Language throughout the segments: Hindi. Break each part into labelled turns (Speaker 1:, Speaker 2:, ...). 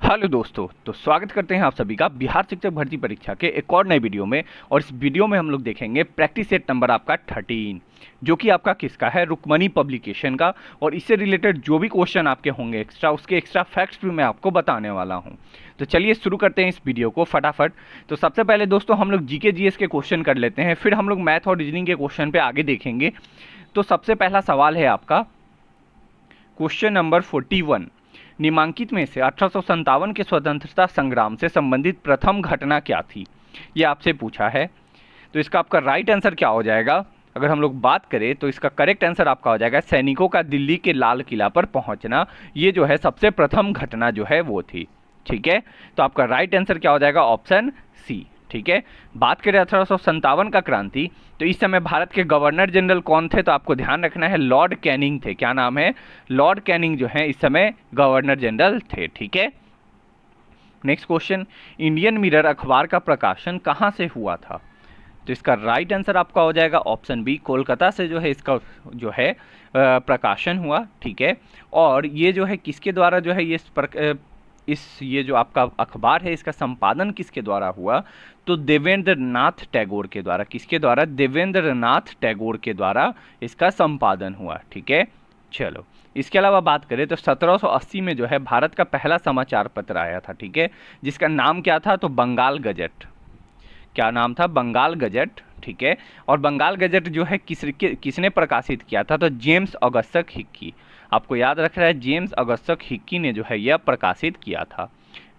Speaker 1: हेलो दोस्तों, तो स्वागत करते हैं आप सभी का बिहार शिक्षक भर्ती परीक्षा के एक और नए वीडियो में। और इस वीडियो में हम लोग देखेंगे प्रैक्टिस सेट नंबर आपका 13, जो कि आपका किसका है, रुक्मणी पब्लिकेशन का। और इससे रिलेटेड जो भी क्वेश्चन आपके होंगे एक्स्ट्रा, उसके एक्स्ट्रा फैक्ट्स भी मैं आपको बताने वाला हूं। तो चलिए शुरू करते हैं इस वीडियो को फटाफट। तो सबसे पहले दोस्तों हम लोग जीके जीएस के क्वेश्चन कर लेते हैं, फिर हम लोग मैथ और रीजनिंग के क्वेश्चन पे आगे देखेंगे। तो सबसे पहला सवाल है आपका क्वेश्चन नंबर 41। निम्नलिखित में से 1857 के स्वतंत्रता संग्राम से संबंधित प्रथम घटना क्या थी, ये आपसे पूछा है। तो इसका आपका राइट आंसर क्या हो जाएगा? अगर हम लोग बात करें तो इसका करेक्ट आंसर आपका हो जाएगा सैनिकों का दिल्ली के लाल किला पर पहुंचना। ये जो है सबसे प्रथम घटना जो है वो थी। ठीक है, तो आपका राइट आंसर क्या हो जाएगा? Option C. ठीक है, बात करें 1857 का क्रांति, तो इस समय भारत के गवर्नर जनरल कौन थे? तो आपको ध्यान रखना है लॉर्ड कैनिंग थे। क्या नाम है? लॉर्ड कैनिंग जो है इस समय गवर्नर जनरल थे। ठीक है, नेक्स्ट क्वेश्चन, इंडियन मिरर अखबार का प्रकाशन कहाँ से हुआ था? तो इसका राइट आंसर आपका हो जाएगा ऑप्शन बी, कोलकाता से जो है इसका जो है प्रकाशन हुआ। ठीक है, और ये जो है किसके द्वारा जो है ये जो आपका अखबार है इसका संपादन किसके द्वारा हुआ? तो देवेंद्र नाथ टैगोर के द्वारा। किसके द्वारा? देवेंद्र नाथ टैगोर के द्वारा इसका संपादन हुआ। ठीक है, चलो इसके अलावा बात करें तो 1780 में जो है भारत का पहला समाचार पत्र आया था। ठीक है, जिसका नाम क्या था? तो बंगाल गजट। क्या नाम था? बंगाल गजट। ठीक है, और बंगाल गजट जो है किसने प्रकाशित किया था? तो जेम्स ऑगस्टस हिक्की। आपको याद रखना है, जेम्स ऑगस्टस हिक्की ने जो है यह प्रकाशित किया था।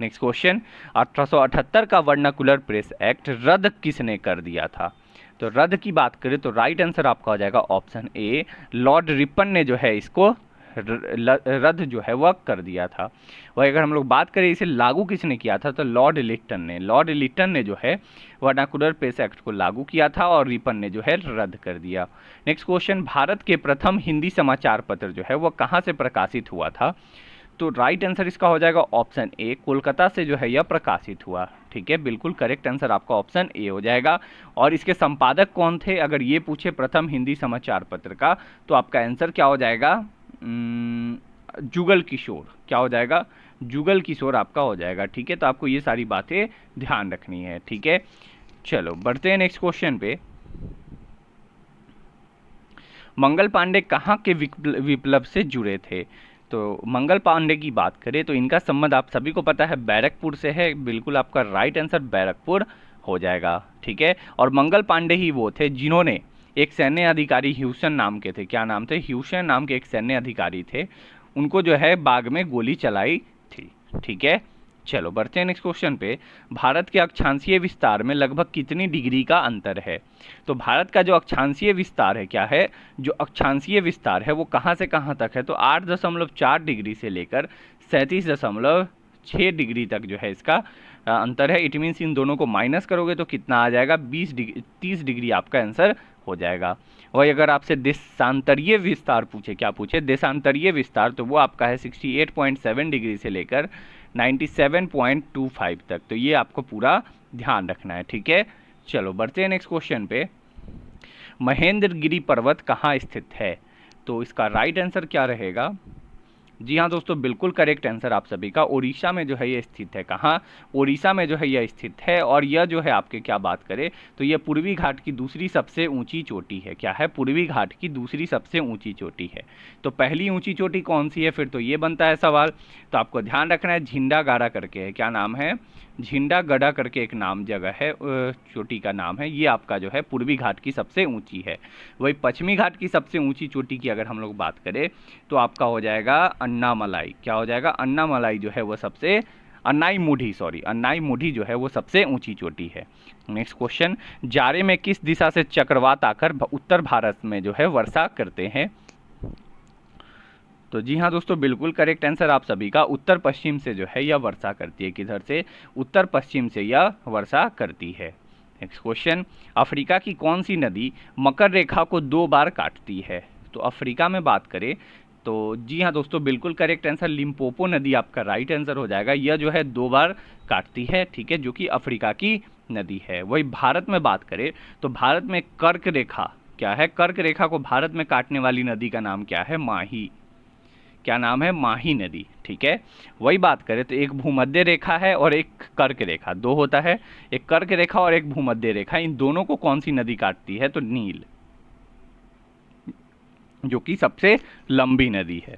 Speaker 1: नेक्स्ट क्वेश्चन, 1878 का वर्नाकुलर प्रेस एक्ट रद्द किसने कर दिया था? तो रद्द की बात करें तो राइट आंसर आपका हो जाएगा ऑप्शन ए, लॉर्ड रिपन ने जो है इसको रद्द जो है वह कर दिया था। वही अगर हम लोग बात करें इसे लागू किसने किया था, तो लॉर्ड लिट्टन ने। लॉर्ड लिट्टन ने जो है वर्नाकुलर प्रेस एक्ट को लागू किया था और रिपन ने जो है रद्द कर दिया। नेक्स्ट क्वेश्चन, भारत के प्रथम हिंदी समाचार पत्र जो है वह कहाँ से प्रकाशित हुआ था? तो राइट आंसर इसका हो जाएगा ऑप्शन ए, कोलकाता से जो है यह प्रकाशित हुआ। ठीक है, बिल्कुल करेक्ट आंसर आपका ऑप्शन ए हो जाएगा। और इसके संपादक कौन थे अगर ये पूछे प्रथम हिंदी समाचार पत्र का, तो आपका आंसर क्या हो जाएगा? जुगल किशोर। क्या हो जाएगा? जुगल किशोर आपका हो जाएगा। ठीक है, तो आपको ये सारी बातें ध्यान रखनी है। ठीक है, चलो बढ़ते हैं नेक्स्ट क्वेश्चन पे। मंगल पांडे कहाँ के विप्लव से जुड़े थे? तो मंगल पांडे की बात करें तो इनका संबंध आप सभी को पता है बैरकपुर से है। बिल्कुल आपका राइट आंसर बैरकपुर हो जाएगा। ठीक है, और मंगल पांडे ही वो थे जिन्होंने एक सैन्य अधिकारी ह्यूसन नाम के थे। क्या नाम थे? ह्यूसन नाम के एक सैन्य अधिकारी थे, उनको जो है बाग में गोली चलाई थी। ठीक है, चलो बढ़ते हैं नेक्स्ट क्वेश्चन पे। भारत के अक्षांशीय विस्तार में लगभग कितनी डिग्री का अंतर है? तो भारत का जो अक्षांशीय विस्तार है, क्या है जो अक्षांशीय विस्तार है वो कहाँ से कहाँ तक है? तो 8.4 डिग्री से लेकर 37.6 डिग्री तक जो है इसका अंतर है। इट मीन्स इन दोनों को माइनस करोगे तो कितना आ जाएगा? 30 डिग्री आपका आंसर हो जाएगा। वही अगर आपसे देशांतरीय विस्तार पूछे, क्या पूछे? देशांतरीय विस्तार, तो वो आपका है 68.7 डिग्री से लेकर 97.25 तक। तो ये आपको पूरा ध्यान रखना है। ठीक है, चलो बढ़ते हैं नेक्स्ट क्वेश्चन पे। महेंद्रगिरी पर्वत कहाँ स्थित है? तो इसका राइट आंसर क्या रहेगा? जी हाँ दोस्तों, बिल्कुल करेक्ट आंसर आप सभी का उड़ीसा में जो है ये स्थित है। कहाँ? उड़ीसा में जो है यह स्थित है। और यह जो है आपके क्या बात करें तो यह पूर्वी घाट की दूसरी सबसे ऊंची चोटी है। क्या है? पूर्वी घाट की दूसरी सबसे ऊंची चोटी है। तो पहली ऊंची चोटी कौन सी है फिर? तो ये बनता है सवाल। तो आपको ध्यान रखना है, झिंडा गाड़ा करके है। क्या नाम है? झिंडा गड़ा करके एक नाम जगह है, चोटी का नाम है। ये आपका जो है पूर्वी घाट की सबसे ऊंची है। वही पश्चिमी घाट की सबसे ऊंची चोटी की अगर हम लोग बात करें तो आपका हो जाएगा अन्नामलाई। क्या हो जाएगा? अन्नामलाई जो है वो सबसे अन्नाईमुढ़ी जो है वो सबसे ऊंची चोटी है। नेक्स्ट क्वेश्चन, जाड़े में किस दिशा से चक्रवात आकर उत्तर भारत में जो है वर्षा करते हैं? तो जी हाँ दोस्तों, बिल्कुल करेक्ट आंसर आप सभी का उत्तर पश्चिम से जो है यह वर्षा करती है। किधर से? उत्तर पश्चिम से यह वर्षा करती है। नेक्स्ट क्वेश्चन, अफ्रीका की कौन सी नदी मकर रेखा को 2 बार काटती है? तो अफ्रीका में बात करें तो जी हाँ दोस्तों, बिल्कुल करेक्ट आंसर लिम्पोपो नदी आपका राइट आंसर हो जाएगा। यह जो है 2 बार काटती है। ठीक है, जो कि अफ्रीका की नदी है। वही भारत में बात करें तो भारत में कर्क रेखा, क्या है? कर्क रेखा को भारत में काटने वाली नदी का नाम क्या है? माही। क्या नाम है, माही नदी। ठीक है, वही बात करें तो एक भूमध्य रेखा है और एक कर्क रेखा, दो होता है, एक कर्क रेखा और एक भूमध्य रेखा, इन दोनों को कौन सी नदी काटती है, तो नील, जो कि सबसे लंबी नदी है।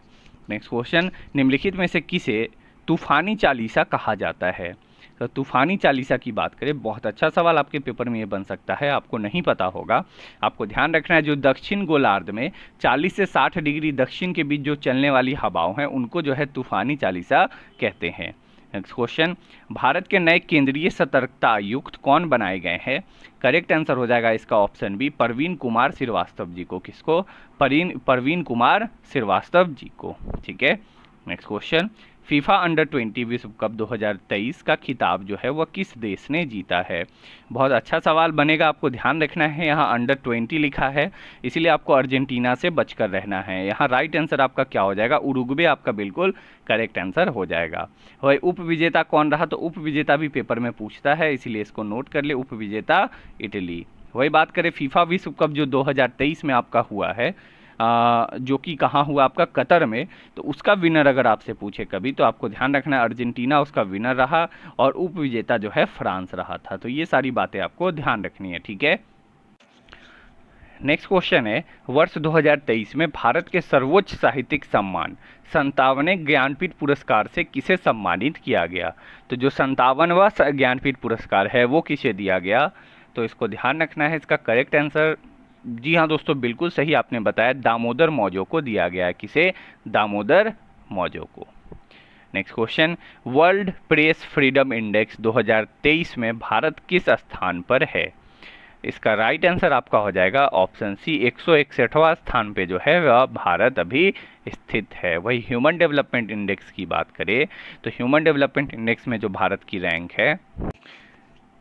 Speaker 1: नेक्स्ट क्वेश्चन, निम्नलिखित में से किसे तूफानी चालीसा कहा जाता है। तो तूफानी चालीसा की बात करें, बहुत अच्छा सवाल आपके पेपर में ये बन सकता है, आपको नहीं पता होगा। आपको ध्यान रखना है, जो दक्षिण गोलार्ध में 40 से 60 डिग्री दक्षिण के बीच जो चलने वाली हवाओं हैं उनको जो है तूफानी चालीसा कहते हैं। नेक्स्ट क्वेश्चन, भारत के नए केंद्रीय सतर्कता आयुक्त कौन बनाए गए हैं। करेक्ट आंसर हो जाएगा इसका ऑप्शन बी, परवीन कुमार श्रीवास्तव जी को। किसको, परवीन कुमार श्रीवास्तव जी को। ठीक है, नेक्स्ट क्वेश्चन, फीफा अंडर 20 विश्व कप 2023 का खिताब जो है वह किस देश ने जीता है। बहुत अच्छा सवाल बनेगा, आपको ध्यान रखना है, यहाँ अंडर 20 लिखा है, इसीलिए आपको अर्जेंटीना से बचकर रहना है। यहाँ राइट आंसर आपका क्या हो जाएगा, उरुग्वे आपका बिल्कुल करेक्ट आंसर हो जाएगा। वही उप विजेता कौन रहा, तो उप विजेता भी पेपर में पूछता है, इसीलिए इसको नोट कर ले, उप विजेता इटली। वही बात करें फीफा विश्व कप जो 2023 में आपका हुआ है, जो कि कहाँ हुआ आपका, कतर में, तो उसका विनर अगर आपसे पूछे कभी तो आपको ध्यान रखना है अर्जेंटीना उसका विनर रहा और उप विजेता जो है फ्रांस रहा था। तो ये सारी बातें आपको ध्यान रखनी है। ठीक है, नेक्स्ट क्वेश्चन है, वर्ष 2023 में भारत के सर्वोच्च साहित्यिक सम्मान 57वें ज्ञानपीठ पुरस्कार से किसे सम्मानित किया गया। तो जो 57वां ज्ञानपीठ पुरस्कार है वो किसे दिया गया, तो इसको ध्यान रखना है। इसका करेक्ट आंसर, जी हाँ दोस्तों बिल्कुल सही आपने बताया, दामोदर मौजो को दिया गया है। किसे, दामोदर मौजो को। Next question, world press freedom index 2023 में भारत किस स्थान पर है। इसका राइट आंसर आपका हो जाएगा ऑप्शन सी, 161वां स्थान पे जो है वह भारत अभी स्थित है। वही ह्यूमन डेवलपमेंट इंडेक्स की बात करें तो ह्यूमन डेवलपमेंट इंडेक्स में जो भारत की रैंक है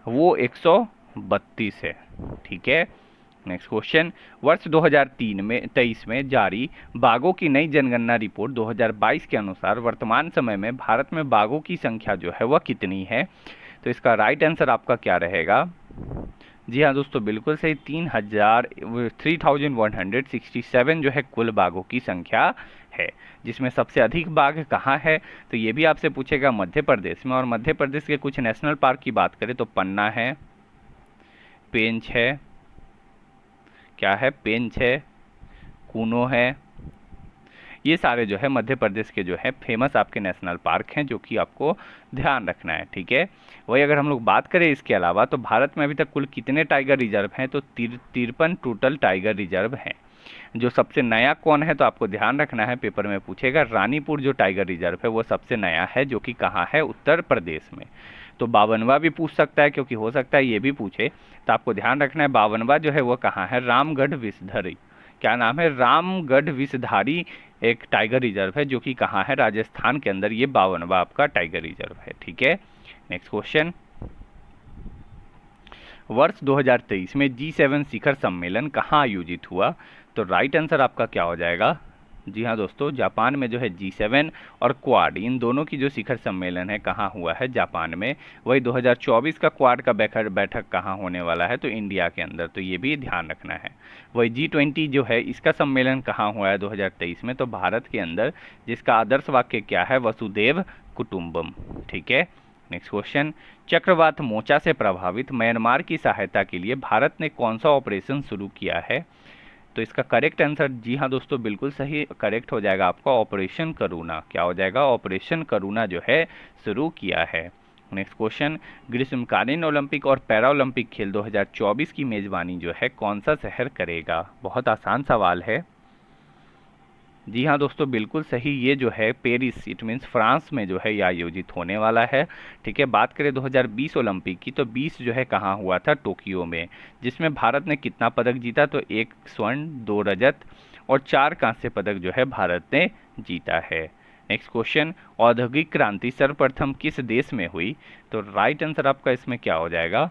Speaker 1: वो 132 है। ठीक है, नेक्स्ट क्वेश्चन, वर्ष 2023 में जारी बाघों की नई जनगणना रिपोर्ट 2022 के अनुसार वर्तमान समय में भारत में बाघों की संख्या जो है वह कितनी है। तो इसका राइट आंसर आपका क्या रहेगा, जी हाँ दोस्तों बिल्कुल सही, 3167 जो है कुल बाघों की संख्या है, जिसमें सबसे अधिक बाघ कहाँ है, तो ये भी आपसे पूछेगा मध्य प्रदेश में। और मध्य प्रदेश के कुछ नेशनल पार्क की बात करें तो पन्ना है, पेंच है, क्या है, पेंच है, कूनो है, ये सारे जो है मध्य प्रदेश के जो है फेमस आपके नेशनल पार्क हैं जो कि आपको ध्यान रखना है। ठीक है, वही अगर हम लोग बात करें इसके अलावा तो भारत में अभी तक कुल कितने टाइगर रिजर्व हैं, तो 53 टोटल टाइगर रिजर्व हैं। जो सबसे नया कौन है, तो आपको ध्यान रखना है, पेपर में पूछेगा, रानीपुर जो टाइगर रिजर्व है वो सबसे नया है, जो कि कहाँ है, उत्तर प्रदेश में। तो 52वां भी पूछ सकता है, क्योंकि हो सकता है ये भी पूछे, तो आपको ध्यान रखना है 52वां जो है वो कहाँ है, रामगढ़ विषधरी, क्या नाम है, रामगढ़ विषधारी एक टाइगर रिजर्व है जो कि कहाँ है, राजस्थान के अंदर, ये 52वां आपका टाइगर रिजर्व है। ठीक है, नेक्स्ट क्वेश्चन, वर्ष 2023 में G7 शिखर सम्मेलन कहाँ आयोजित हुआ। तो राइट आंसर आपका क्या हो जाएगा, जी हाँ दोस्तों, जापान में जो है G7 और क्वाड, इन दोनों की जो शिखर सम्मेलन है कहाँ हुआ है, जापान में। वही 2024 का क्वाड का बैठक कहाँ होने वाला है, तो इंडिया के अंदर, तो ये भी ध्यान रखना है। वही G20 जो है इसका सम्मेलन कहाँ हुआ है 2023 में, तो भारत के अंदर, जिसका आदर्श वाक्य क्या है, वसुदेव कुटुंबम। ठीक है, नेक्स्ट क्वेश्चन, चक्रवात मोचा से प्रभावित म्यांमार की सहायता के लिए भारत ने कौन सा ऑपरेशन शुरू किया है। तो इसका करेक्ट आंसर, जी हाँ दोस्तों बिल्कुल सही करेक्ट हो जाएगा आपका, ऑपरेशन करुणा, क्या हो जाएगा, ऑपरेशन करुणा जो है शुरू किया है। नेक्स्ट क्वेश्चन, ग्रीष्मकालीन ओलंपिक और पैरा ओलंपिक खेल 2024 की मेजबानी जो है कौन सा शहर करेगा। बहुत आसान सवाल है, जी हाँ दोस्तों बिल्कुल सही, ये जो है पेरिस, इट मीन्स फ्रांस में जो है ये आयोजित होने वाला है। ठीक है, बात करें 2020 ओलंपिक की, तो 20 जो है कहाँ हुआ था, टोक्यो में, जिसमें भारत ने कितना पदक जीता, तो 1 स्वर्ण 2 रजत और 4 कांस्य पदक जो है भारत ने जीता है। नेक्स्ट क्वेश्चन, औद्योगिक क्रांति सर्वप्रथम किस देश में हुई। तो राइट आंसर आपका इसमें क्या हो जाएगा,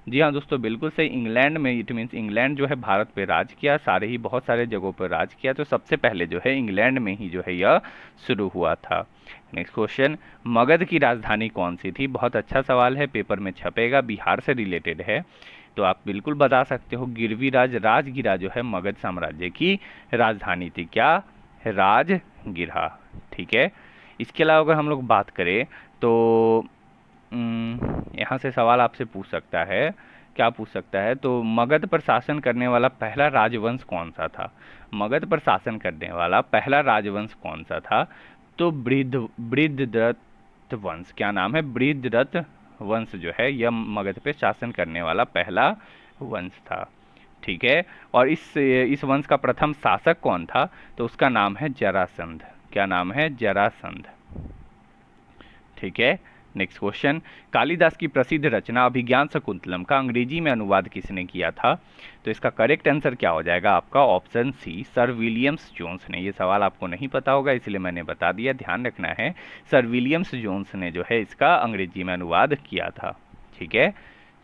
Speaker 1: जी हाँ दोस्तों बिल्कुल सही, इंग्लैंड में, इट मीन्स इंग्लैंड जो है भारत पे राज किया, सारे ही बहुत सारे जगहों पर राज किया, तो सबसे पहले जो है इंग्लैंड में ही जो है यह शुरू हुआ था। नेक्स्ट क्वेश्चन, मगध की राजधानी कौन सी थी। बहुत अच्छा सवाल है, पेपर में छपेगा, बिहार से रिलेटेड है, तो आप बिल्कुल बता सकते हो, गिरवीराज राजगिरा जो है मगध साम्राज्य की राजधानी थी। क्या, राजगिरह। ठीक है, इसके अलावा अगर हम लोग बात करें तो यहाँ से सवाल आपसे पूछ सकता है, क्या पूछ सकता है, तो मगध पर शासन करने वाला पहला राजवंश कौन सा था? मगध पर शासन करने वाला पहला राजवंश कौन सा था? तो बृहद्रथ वंश। क्या नाम है? बृहद्रथ वंश जो है यह मगध पे शासन करने वाला पहला वंश था। ठीक है, और इस वंश का प्रथम शासक कौन था? तो उसका नाम है जरासंध। क्या नाम है? जरासंध। ठीक है, नेक्स्ट क्वेश्चन, कालिदास की प्रसिद्ध रचना अभिज्ञान शकुंतलम का अंग्रेजी में अनुवाद किसने किया था? तो इसका करेक्ट आंसर क्या हो जाएगा आपका? Option C, sir Williams Jones ने। ये सवाल आपको नहीं पता होगा इसलिए मैंने बता दिया, ध्यान रखना है। सर विलियम्स जोन्स ने जो है इसका अंग्रेजी में अनुवाद किया था। ठीक है,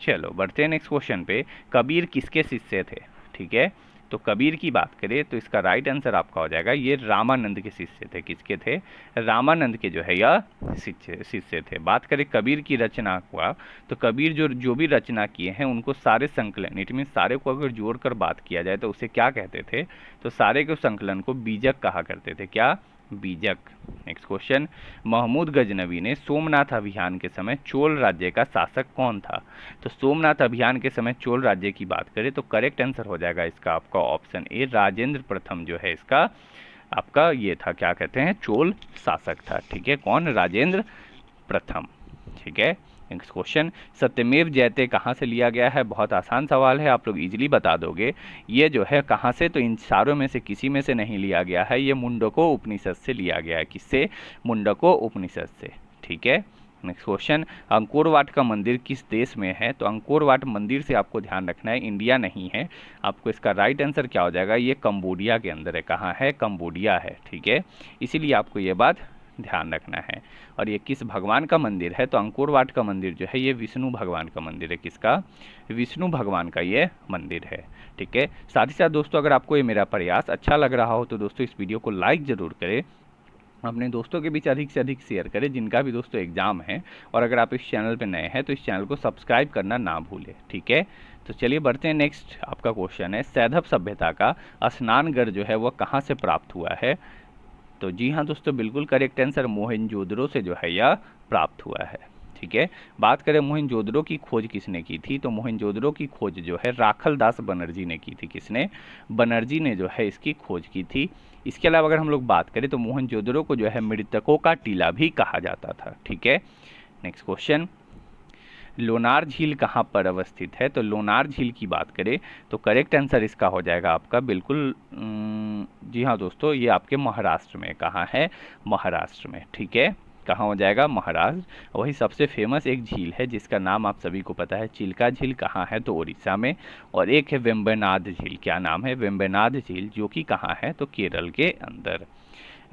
Speaker 1: चलो बढ़ते हैं नेक्स्ट क्वेश्चन पे। कबीर किसके शिष्य थे? ठीक है, तो कबीर की बात करें तो इसका राइट आंसर आपका हो जाएगा, ये रामानंद के शिष्य थे। किसके थे? रामानंद के जो है यह शिष्य थे। बात करें कबीर की रचना हुआ, तो कबीर जो भी रचना किए हैं उनको सारे संकलन, इट मीन सारे को अगर जोड़कर बात किया जाए तो उसे क्या कहते थे? तो सारे के संकलन को बीजक कहा करते थे। क्या? बीजक। नेक्स्ट क्वेश्चन, महमूद गजनवी ने सोमनाथ अभियान के समय चोल राज्य का शासक कौन था? तो सोमनाथ अभियान के समय चोल राज्य की बात करें तो करेक्ट आंसर हो जाएगा इसका आपका ऑप्शन ए, राजेंद्र प्रथम जो है इसका आपका ये था, क्या कहते हैं, चोल शासक था। ठीक है, कौन? राजेंद्र प्रथम। ठीक है, नेक्स्ट क्वेश्चन, सत्यमेव जयते कहाँ से लिया गया है? बहुत आसान सवाल है, आप लोग इजीली बता दोगे। ये जो है कहाँ से? तो इन चारों में से किसी में से नहीं लिया गया है, ये मुंडको उपनिषद से लिया गया है। किससे? मुंडको उपनिषद से। ठीक है, नेक्स्ट क्वेश्चन, अंकोर वाट का मंदिर किस देश में है? तो अंकोर वाट मंदिर से आपको ध्यान रखना है, इंडिया नहीं है। आपको इसका राइट आंसर क्या हो जाएगा? ये कंबोडिया के अंदर है। कहाँ है? कंबोडिया है। ठीक है, इसीलिए आपको ये बात ध्यान रखना है। और ये किस भगवान का मंदिर है? तो अंकोर वाट का मंदिर जो है ये विष्णु भगवान का मंदिर है। किसका? विष्णु भगवान का ये मंदिर है। ठीक है, साथ ही साथ दोस्तों अगर आपको ये मेरा प्रयास अच्छा लग रहा हो तो दोस्तों इस वीडियो को लाइक ज़रूर करें, अपने दोस्तों के बीच अधिक से अधिक शेयर करें जिनका भी दोस्तों एग्जाम है। और अगर आप इस चैनल पर नए हैं तो इस चैनल को सब्सक्राइब करना ना भूलें। ठीक है, तो चलिए बढ़ते हैं। नेक्स्ट आपका क्वेश्चन है, सैंधव सभ्यता का स्नानगढ़ जो है वह कहाँ से प्राप्त हुआ है? तो जी हाँ दोस्तों, बिल्कुल करेक्ट आंसर मोहनजोदड़ो से जो है यह प्राप्त हुआ है। ठीक है, बात करें मोहनजोदड़ो की खोज किसने की थी? तो मोहनजोदड़ो की खोज जो है राखल दास बनर्जी ने की थी। किसने? बनर्जी ने जो है इसकी खोज की थी। इसके अलावा अगर हम लोग बात करें तो मोहनजोदड़ो को जो है मृतकों का टीला भी कहा जाता था। ठीक है, नेक्स्ट क्वेश्चन, लोनार झील कहाँ पर अवस्थित है? तो लोनार झील की बात करें तो करेक्ट आंसर इसका हो जाएगा आपका बिल्कुल जी हाँ दोस्तों, ये आपके महाराष्ट्र में। कहाँ है? महाराष्ट्र में। ठीक है, कहाँ हो जाएगा? महाराष्ट्र। वही सबसे फेमस एक झील है जिसका नाम आप सभी को पता है, चिल्का झील। कहाँ है? तो उड़ीसा में। और एक है वेम्बनाड झील। क्या नाम है? वेम्बनाड झील, जो कि कहाँ है? तो केरल के अंदर।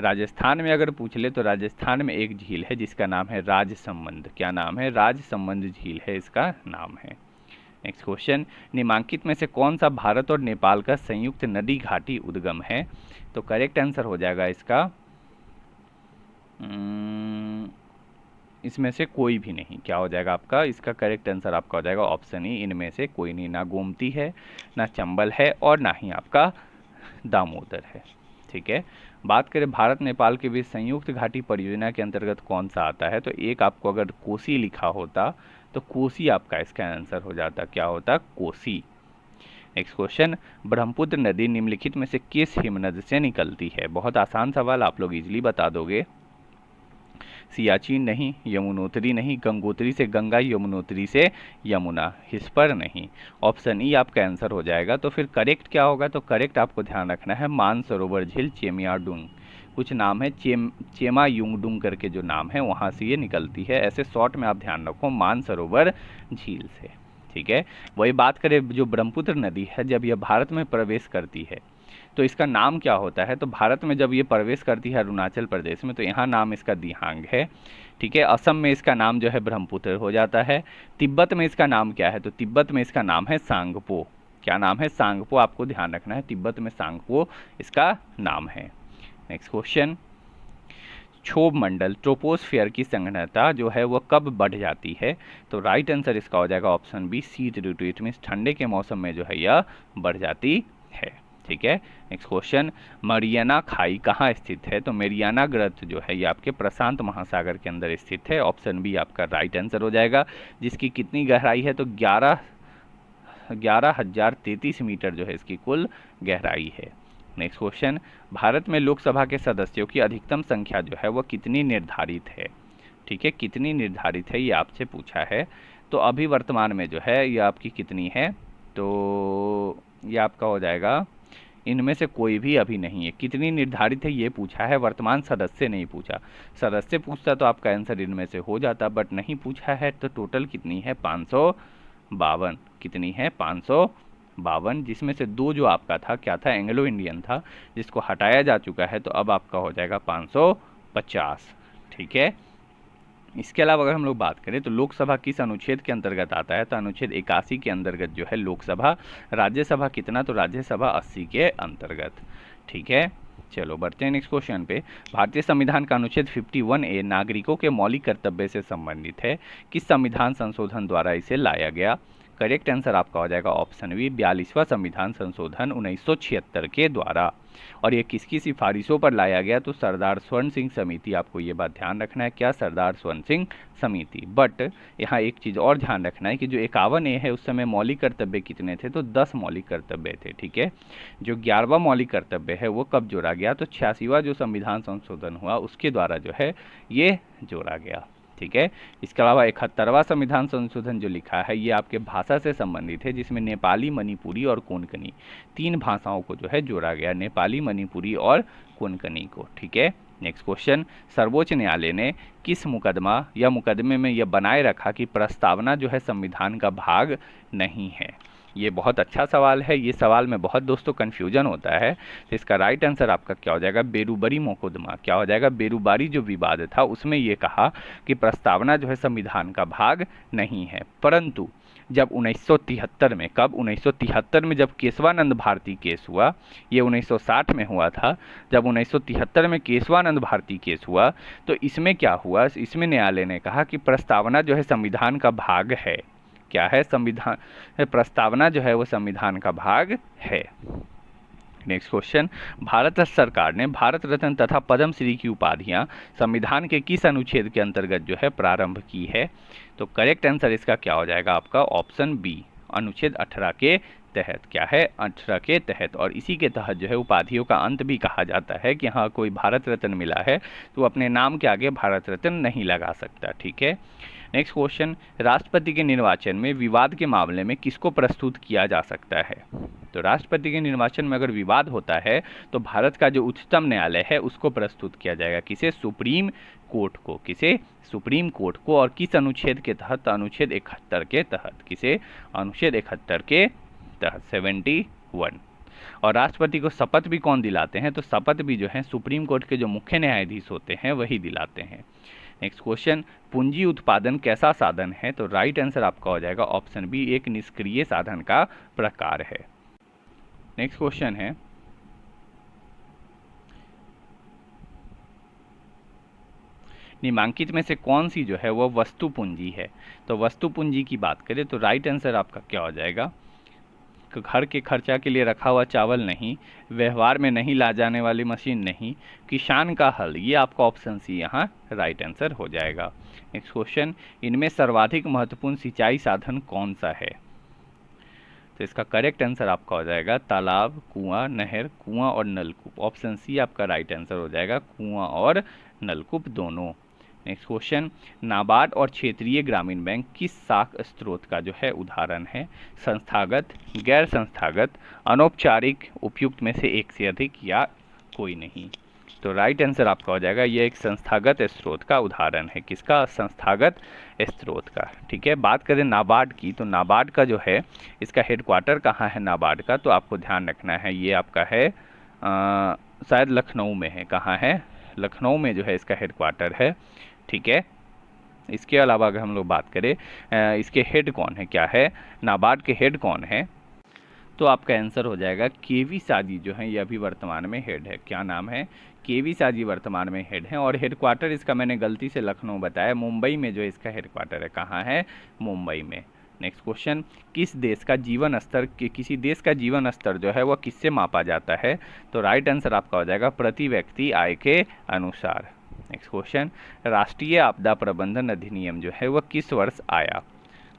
Speaker 1: राजस्थान में अगर पूछ ले तो राजस्थान में एक झील है जिसका नाम है राजसमंद। क्या नाम है? राजसमंद झील है इसका नाम है। नेक्स्ट क्वेश्चन, निम्नलिखित में से कौन सा भारत और नेपाल का संयुक्त नदी घाटी उद्गम है? तो करेक्ट आंसर हो जाएगा इसका इसमें से कोई भी नहीं। क्या हो जाएगा आपका? इसका करेक्ट आंसर आपका हो जाएगा ऑप्शन ई, इनमें से कोई नहीं। ना गोमती है, ना चंबल है, और ना ही आपका दामोदर है। ठीक है, बात करें भारत नेपाल के बीच संयुक्त घाटी परियोजना के अंतर्गत कौन सा आता है? तो एक आपको अगर कोसी लिखा होता तो कोसी आपका इसका आंसर हो जाता। क्या होता? कोसी। नेक्स्ट क्वेश्चन, ब्रह्मपुत्र नदी निम्नलिखित में से किस हिमनद से निकलती है? बहुत आसान सवाल, आप लोग इजीली बता दोगे। सियाचिन नहीं, यमुनोत्री नहीं, गंगोत्री से गंगा, यमुनोत्री से यमुना, हिस्पर नहीं। ऑप्शन ई आपका आंसर हो जाएगा। तो फिर करेक्ट क्या होगा? तो करेक्ट आपको ध्यान रखना है मानसरोवर झील, चेमियाडुंग कुछ नाम है, चेमायुंगडुंग करके जो नाम है वहाँ से ये निकलती है। ऐसे शॉर्ट में आप ध्यान रखो, मानसरोवर झील से। ठीक है, वही बात करें जो ब्रह्मपुत्र नदी है, जब यह भारत में प्रवेश करती है तो इसका नाम क्या होता है? तो भारत में जब ये प्रवेश करती है अरुणाचल प्रदेश में, तो यहाँ नाम इसका दिहांग है। ठीक है, असम में इसका नाम जो है ब्रह्मपुत्र हो जाता है। तिब्बत में इसका नाम क्या है? तो तिब्बत में इसका नाम है सांगपो। क्या नाम है? सांगपो। आपको ध्यान रखना है, तिब्बत में सांगपो इसका नाम है। नेक्स्ट क्वेश्चन, क्षोभ मंडल, ट्रोपोस्फियर की संघनता जो है वह कब बढ़ जाती है? तो राइट आंसर इसका हो जाएगा ऑप्शन बी, शीत ऋतु। इट मीन्स ठंडे के मौसम में जो है यह बढ़ जाती है। ठीक है। नेक्स्ट क्वेश्चन, मरियाना खाई कहाँ स्थित है? तो मरियाना ग्रत जो है ये आपके प्रशांत महासागर के अंदर स्थित है। ऑप्शन बी आपका राइट आंसर हो जाएगा। जिसकी कितनी गहराई है? तो 11,033 मीटर जो है इसकी कुल गहराई है। नेक्स्ट क्वेश्चन, भारत में लोकसभा के सदस्यों की अधिकतम संख्या जो है वो कितनी निर्धारित है? ठीक है, कितनी निर्धारित है ये आपसे पूछा है। तो अभी वर्तमान में जो है ये आपकी कितनी है? तो ये आपका हो जाएगा, इनमें से कोई भी अभी नहीं है। कितनी निर्धारित है ये पूछा है, वर्तमान सदस्य नहीं पूछा। सदस्य पूछता तो आपका आंसर इनमें से हो जाता, बट नहीं पूछा है। तो टोटल कितनी है? 552। कितनी है? 552, जिसमें से 2 जो आपका था क्या था? एंग्लो इंडियन था, जिसको हटाया जा चुका है। तो अब आपका हो जाएगा 550। ठीक है। इसके अलावा अगर हम लोग बात करें तो लोकसभा किस अनुच्छेद के अंतर्गत आता है? तो अनुच्छेद 81 के अंतर्गत जो है लोकसभा। राज्यसभा कितना? तो राज्यसभा 80 के अंतर्गत। ठीक है, चलो बढ़ते हैं नेक्स्ट क्वेश्चन पे। भारतीय संविधान का अनुच्छेद 51A नागरिकों के मौलिक कर्तव्य से संबंधित है। किस संविधान संशोधन द्वारा इसे लाया गया? करेक्ट आंसर आपका हो जाएगा ऑप्शन बी, 42वां संविधान संशोधन 1976 के द्वारा। और ये किसकी सिफारिशों पर लाया गया? तो सरदार स्वर्ण सिंह समिति। आपको ये बात ध्यान रखना है, क्या? सरदार स्वर्ण सिंह समिति। बट यहाँ एक चीज़ और ध्यान रखना है कि जो 51A है उस समय मौलिक कर्तव्य कितने थे? तो 10 मौलिक कर्तव्य थे। ठीक है, जो 11वां मौलिक कर्तव्य है वो कब जोड़ा गया? तो 86वां जो संविधान संशोधन हुआ उसके द्वारा जो है ये जोड़ा गया। ठीक है, इसके अलावा 71वां संविधान संशोधन जो लिखा है ये आपके भाषा से संबंधित है, जिसमें नेपाली, मणिपुरी और कोंकणी 3 भाषाओं को जो है जोड़ा गया, नेपाली, मणिपुरी और कोंकणी को। ठीक है। नेक्स्ट क्वेश्चन, सर्वोच्च न्यायालय ने किस मुकदमा या मुकदमे में यह बनाए रखा कि प्रस्तावना जो है संविधान का भाग नहीं है? ये बहुत अच्छा सवाल है। ये सवाल में बहुत दोस्तों कन्फ्यूजन होता है। तो इसका राइट आंसर आपका क्या हो जाएगा? बेरुबरी मुकदमा। क्या हो जाएगा? बेरुबारी जो विवाद था उसमें ये कहा कि प्रस्तावना जो है संविधान का भाग नहीं है। परंतु जब 1973 में, कब? 1973 में जब केशवानंद भारती केस हुआ, ये 1960 में हुआ था। जब 1973 में केशवानंद भारती केस हुआ तो इसमें क्या हुआ? इसमें न्यायालय ने कहा कि प्रस्तावना जो है संविधान का भाग है। क्या है? संविधान प्रस्तावना जो है वो संविधान का भाग है। नेक्स्ट क्वेश्चन, भारत सरकार ने भारत रत्न तथा पद्मश्री की उपाधियां संविधान के किस अनुच्छेद के अंतर्गत जो है प्रारंभ की है? तो करेक्ट आंसर इसका क्या हो जाएगा आपका? ऑप्शन बी, अनुच्छेद 18 के तहत। क्या है? 18 के तहत। और इसी के तहत जो है उपाधियों का अंत भी कहा जाता है कि हाँ कोई भारत रत्न मिला है तो अपने नाम के आगे भारत रत्न नहीं लगा सकता। ठीक है। नेक्स्ट क्वेश्चन, राष्ट्रपति के निर्वाचन में विवाद के मामले में किसको प्रस्तुत किया जा सकता है? तो राष्ट्रपति के निर्वाचन में अगर विवाद होता है तो भारत का जो उच्चतम न्यायालय है उसको प्रस्तुत किया जाएगा। किसे? सुप्रीम कोर्ट को। किसे? सुप्रीम कोर्ट को। और किस अनुच्छेद के तहत? अनुच्छेद 71 के तहत। किसे? अनुच्छेद 71 के तहत, 71। और राष्ट्रपति को शपथ भी कौन दिलाते हैं? तो शपथ भी जो है सुप्रीम कोर्ट के जो मुख्य न्यायाधीश होते हैं वही दिलाते हैं। नेक्स्ट क्वेश्चन, पूंजी उत्पादन कैसा साधन है? तो राइट आंसर आपका हो जाएगा ऑप्शन बी, एक निष्क्रिय साधन का प्रकार है। नेक्स्ट क्वेश्चन है, निम्नलिखित में से कौन सी जो है वह वस्तु पूंजी है? तो वस्तु पूंजी की बात करें तो राइट आंसर आपका क्या हो जाएगा? घर के खर्चा के लिए रखा हुआ चावल नहीं, व्यवहार में नहीं ला जाने वाली मशीन नहीं, किसान का हल। ये आपका ऑप्शन सी यहाँ राइट आंसर हो जाएगा। नेक्स्ट क्वेश्चन, इनमें सर्वाधिक महत्वपूर्ण सिंचाई साधन कौन सा है? तो इसका करेक्ट आंसर आपका हो जाएगा तालाब, कुआं, नहर, कुआं और नलकूप। ऑप्शन सी आपका राइट आंसर हो जाएगा, कुआं और नलकूप दोनों। नेक्स्ट क्वेश्चन, नाबार्ड और क्षेत्रीय ग्रामीण बैंक किस साख स्रोत का जो है उदाहरण है? संस्थागत, गैर संस्थागत, अनौपचारिक, उपयुक्त में से एक से अधिक या कोई नहीं। तो राइट आंसर आपका हो जाएगा ये एक संस्थागत स्रोत का उदाहरण है। किसका? संस्थागत स्रोत का। ठीक है। बात करें नाबार्ड की तो नाबार्ड का जो है इसका हेडक्वार्टर कहाँ है नाबार्ड का? तो आपको ध्यान रखना है ये आपका है शायद लखनऊ में है। कहाँ है? लखनऊ में जो है इसका हेडक्वार्टर है। ठीक है। इसके अलावा अगर हम लोग बात करें इसके हेड कौन है? क्या है? नाबार्ड के हेड कौन है? तो आपका आंसर हो जाएगा केवी साजी जो है ये अभी वर्तमान में हेड है। क्या नाम है? केवी साजी वर्तमान में हेड है। और हेडक्वार्टर इसका मैंने गलती से लखनऊ बताया, मुंबई में जो इसका हेडक्वार्टर है। कहाँ है? मुंबई में। नेक्स्ट क्वेश्चन, किस देश का जीवन स्तर किसी देश का जीवन स्तर जो है वह किससे मापा जाता है? तो राइट आंसर आपका हो जाएगा प्रति व्यक्ति आय के अनुसार। नेक्स्ट क्वेश्चन, राष्ट्रीय आपदा प्रबंधन अधिनियम जो है वह किस वर्ष आया?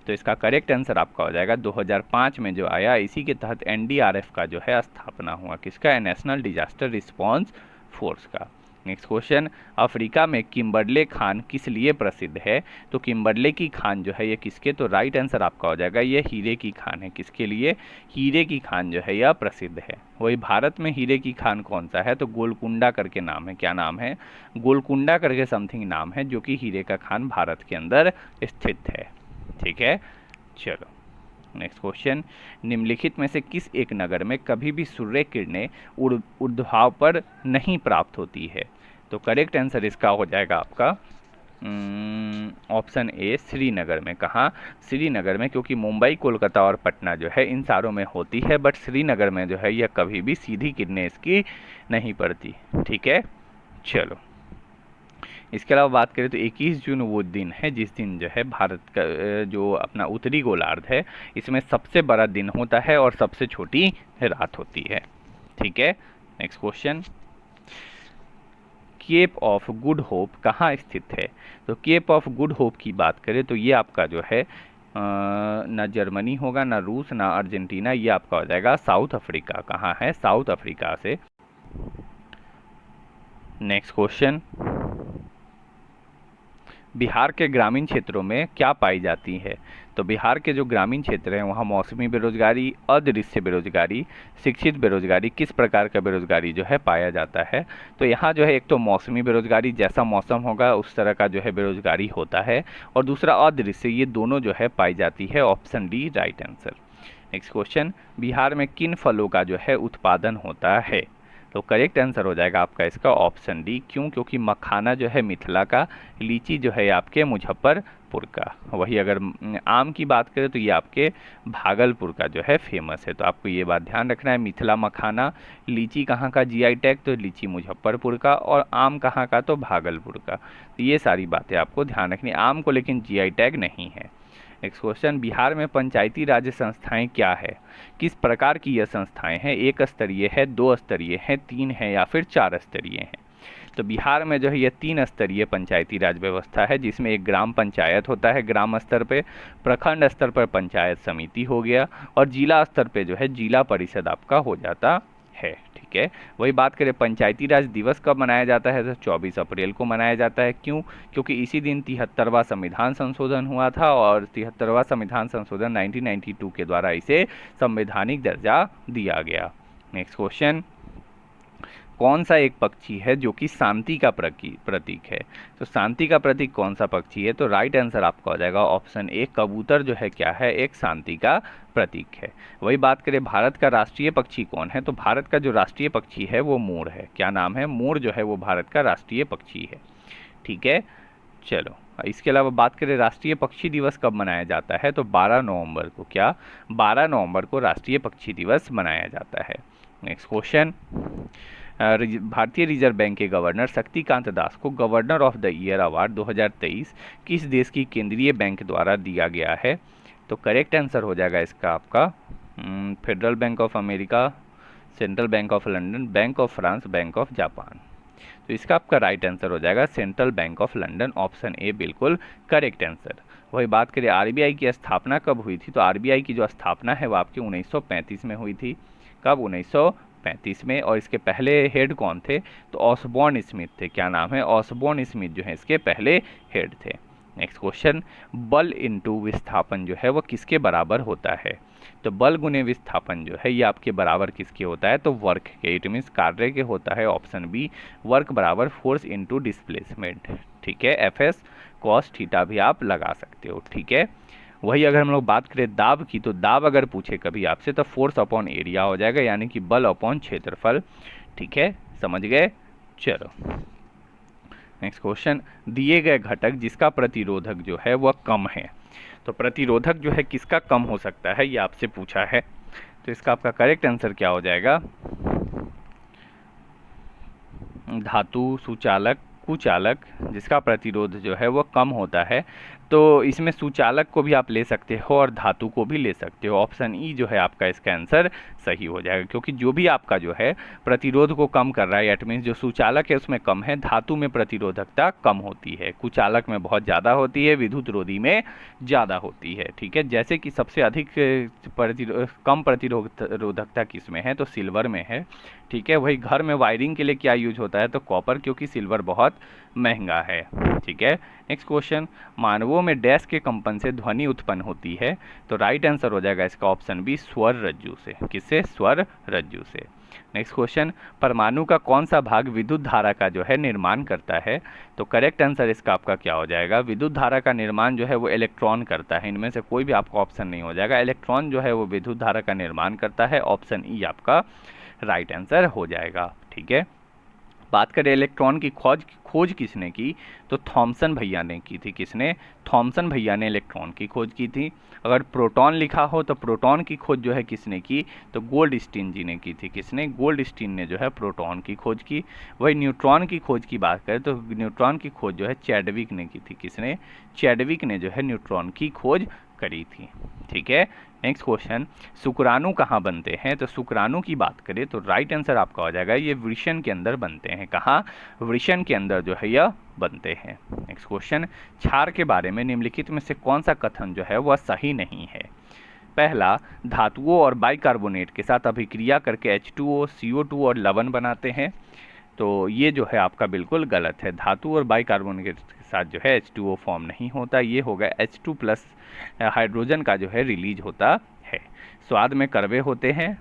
Speaker 1: तो इसका करेक्ट आंसर आपका हो जाएगा 2005 में जो आया। इसी के तहत एनडीआरएफ का जो है स्थापना हुआ, किसका? नेशनल डिजास्टर रिस्पांस फोर्स का। नेक्स्ट क्वेश्चन, अफ्रीका में किम्बरले खान किस लिए प्रसिद्ध है? तो किम्बरले की खान जो है ये किसके? तो राइट आंसर आपका हो जाएगा ये हीरे की खान है। किसके लिए? हीरे की खान जो है यह प्रसिद्ध है। वही भारत में हीरे की खान कौन सा है? तो गोलकुंडा करके नाम है। क्या नाम है? गोलकुंडा करके समथिंग नाम है, जो कि हीरे का खान भारत के अंदर स्थित है। ठीक है, चलो नेक्स्ट क्वेश्चन, निम्नलिखित में से किस एक नगर में कभी भी सूर्य किरणें ऊर्ध्वाधर पर नहीं प्राप्त होती है? तो करेक्ट आंसर इसका हो जाएगा आपका ऑप्शन ए, श्रीनगर में। कहाँ? श्रीनगर में, क्योंकि मुंबई, कोलकाता और पटना जो है इन सारों में होती है, बट श्रीनगर में जो है यह कभी भी सीधी किरणें इसकी नहीं पड़ती। ठीक है, चलो इसके अलावा बात करें तो 21 जून वो दिन है जिस दिन जो है भारत का जो अपना उत्तरी गोलार्ध है इसमें सबसे बड़ा दिन होता है और सबसे छोटी रात होती है। ठीक है, next question, Cape of Good Hope कहाँ स्थित है? तो केप ऑफ गुड होप की बात करें तो ये आपका जो है ना जर्मनी होगा, ना रूस, ना अर्जेंटीना, ये आपका हो जाएगा साउथ अफ्रीका। कहाँ है? साउथ अफ्रीका से। नेक्स्ट क्वेश्चन, बिहार के ग्रामीण क्षेत्रों में क्या पाई जाती है? तो बिहार के जो ग्रामीण क्षेत्र हैं वहाँ मौसमी बेरोजगारी, अदृश्य बेरोजगारी, शिक्षित बेरोजगारी, किस प्रकार का बेरोजगारी जो है पाया जाता है? तो यहाँ जो है एक तो मौसमी बेरोजगारी, जैसा मौसम होगा उस तरह का जो है बेरोजगारी होता है, और दूसरा अदृश्य, ये दोनों जो है पाई जाती है। Option D right answer. Next question, Bihar में किन फलों का जो है उत्पादन होता है? तो करेक्ट आंसर हो जाएगा आपका इसका ऑप्शन डी। क्यों? क्योंकि मखाना जो है मिथिला का, लीची जो है आपके मुजफ्फरपुर का। वही अगर आम की बात करें तो ये आपके भागलपुर का जो है फेमस है। तो आपको ये बात ध्यान रखना है, मिथिला मखाना, लीची कहाँ का जीआई टैग? तो लीची मुजफ्फरपुर का, और आम कहाँ का? तो भागलपुर का। तो ये सारी बातें आपको ध्यान रखनी। आम को लेकिन जीआई टैग नहीं है। नेक्स्ट क्वेश्चन, बिहार में पंचायती राज संस्थाएं क्या है? किस प्रकार की यह संस्थाएं हैं? एक स्तरीय है, दो स्तरीय है, तीन है, या फिर चार स्तरीय है? तो बिहार में जो है यह 3 स्तरीय पंचायती राज व्यवस्था है, जिसमें एक ग्राम पंचायत होता है ग्राम स्तर पे, प्रखंड स्तर पर पंचायत समिति हो गया, और जिला स्तर पे जो है जिला परिषद आपका हो जाता है। ठीक है, वही बात करें पंचायती राज दिवस कब मनाया जाता है? तो 24 अप्रैल को मनाया जाता है। क्यों? क्योंकि इसी दिन 73वां संविधान संशोधन हुआ था, और 73वां संविधान संशोधन 1992 के द्वारा इसे संवैधानिक दर्जा दिया गया। नेक्स्ट क्वेश्चन, कौन सा एक पक्षी है जो कि शांति का प्रतीक है? तो शांति का प्रतीक कौन सा पक्षी है? तो राइट आंसर आपका हो जाएगा ऑप्शन ए, कबूतर जो है क्या है? एक शांति का प्रतीक है। वही बात करें भारत का राष्ट्रीय पक्षी कौन है? तो भारत का जो राष्ट्रीय पक्षी है वो मोर है। क्या नाम है? मोर जो है वो भारत का राष्ट्रीय पक्षी है। ठीक है, चलो इसके अलावा बात करें राष्ट्रीय पक्षी दिवस कब मनाया जाता है? तो 12 नवंबर को। क्या? 12 नवंबर को राष्ट्रीय पक्षी दिवस मनाया जाता है। नेक्स्ट क्वेश्चन, भारतीय रिजर्व बैंक के गवर्नर शक्तिकांत दास को governor of the year award 2023 किस देश की केंद्रीय बैंक द्वारा दिया गया है? तो करेक्ट आंसर हो जाएगा इसका आपका federal bank of America, central bank of London, bank of France, bank of Japan. तो इसका आपका राइट आंसर हो जाएगा central bank of London. Option A बिल्कुल करेक्ट आंसर। वही बात करें आरबीआई की स्थापना कब हुई थी? तो आरबीआई की जो स्थापना है वो आपकी 1935 में हुई थी। कब? 1935 में। और इसके पहले हेड कौन थे? तो ऑसबॉर्न स्मिथ थे। क्या नाम है? ऑसबॉर्न स्मिथ जो है इसके पहले हेड थे। नेक्स्ट क्वेश्चन, बल इनटू विस्थापन जो है वो किसके बराबर होता है? तो बल गुने विस्थापन जो है ये आपके बराबर किसके होता है? तो वर्क के, इट मीन्स कार्य के होता है। ऑप्शन बी, वर्क बराबर फोर्स इनटू डिस्प्लेसमेंट। ठीक है, एफएस कॉस थीटा भी आप लगा सकते हो। ठीक है, वही अगर हम लोग बात करें दाब की, तो दाब अगर पूछे कभी आपसे तो फोर्स अपॉन एरिया हो जाएगा, यानी कि बल अपॉन क्षेत्रफल। ठीक है, समझ गए? चलो नेक्स्ट क्वेश्चन, दिए गए घटक जिसका प्रतिरोधक जो है वह कम है, तो प्रतिरोधक जो है किसका कम हो सकता है ये आपसे पूछा है। तो इसका आपका करेक्ट आंसर क्या हो जाएगा? धातु, सुचालक, कुचालक जिसका प्रतिरोध जो है वो कम होता है। तो इसमें सुचालक को भी आप ले सकते हो और धातु को भी ले सकते हो। ऑप्शन ई जो है आपका इसका आंसर सही हो जाएगा, क्योंकि जो भी आपका जो है प्रतिरोध को कम कर रहा है, एट मीन्स जो सुचालक है उसमें कम है, धातु में प्रतिरोधकता कम होती है, कुचालक में बहुत ज़्यादा होती है, विद्युत रोधी में ज़्यादा होती है। ठीक है, जैसे कि सबसे अधिक कम प्रतिरोधकता किस में है, तो सिल्वर में है। ठीक है, वही घर में वायरिंग के लिए क्या यूज होता है, तो कॉपर, क्योंकि सिल्वर बहुत महंगा है। ठीक है, नेक्स्ट क्वेश्चन, मानवों में डैश के कंपन से ध्वनि उत्पन्न होती है, तो राइट आंसर हो जाएगा इसका ऑप्शन बी, स्वर रज्जु से। किससे? स्वर रज्जु से। नेक्स्ट क्वेश्चन, परमाणु का कौन सा भाग विद्युत धारा का जो है निर्माण करता है, तो करेक्ट आंसर इसका आपका क्या हो जाएगा? विद्युत धारा का निर्माण जो है वो इलेक्ट्रॉन करता है। इनमें से कोई भी आपका ऑप्शन नहीं हो जाएगा। इलेक्ट्रॉन जो है वो विद्युत धारा का निर्माण करता है। ऑप्शन ई आपका राइट आंसर हो जाएगा। ठीक है, बात करें इलेक्ट्रॉन की खोज किसने की, तो थॉमसन भैया ने की थी। किसने? थॉमसन भैया ने इलेक्ट्रॉन की खोज की थी। अगर प्रोटॉन लिखा हो तो प्रोटॉन की खोज जो है किसने की, तो गोल्डस्टीन जी ने की थी। किसने? गोल्डस्टीन ने जो है प्रोटॉन की खोज की। वही न्यूट्रॉन की खोज की बात करें तो न्यूट्रॉन की खोज जो है चैडविक ने की थी। किसने? चैडविक ने जो है न्यूट्रॉन की खोज करी थी। ठीक है, नेक्स्ट क्वेश्चन, शुक्राणु कहाँ बनते हैं, तो शुक्राणु की बात करें तो राइट आंसर आपका हो जाएगा ये वृषण के अंदर बनते हैं। कहाँ? वृषण के अंदर जो है यह बनते हैं। नेक्स्ट क्वेश्चन, क्षार के बारे में निम्नलिखित में से कौन सा कथन जो है वह सही नहीं है? पहला, धातुओं और बाइकार्बोनेट के साथ अभिक्रिया करके H2O, CO2 और लवण बनाते हैं, तो ये जो है आपका बिल्कुल गलत है। धातु और बाइकार्बोनेट के साथ जो है H2O फॉर्म नहीं होता, ये होगा H2+ हाइड्रोजन का जो है रिलीज होता है। स्वाद में कड़वे होते हैं,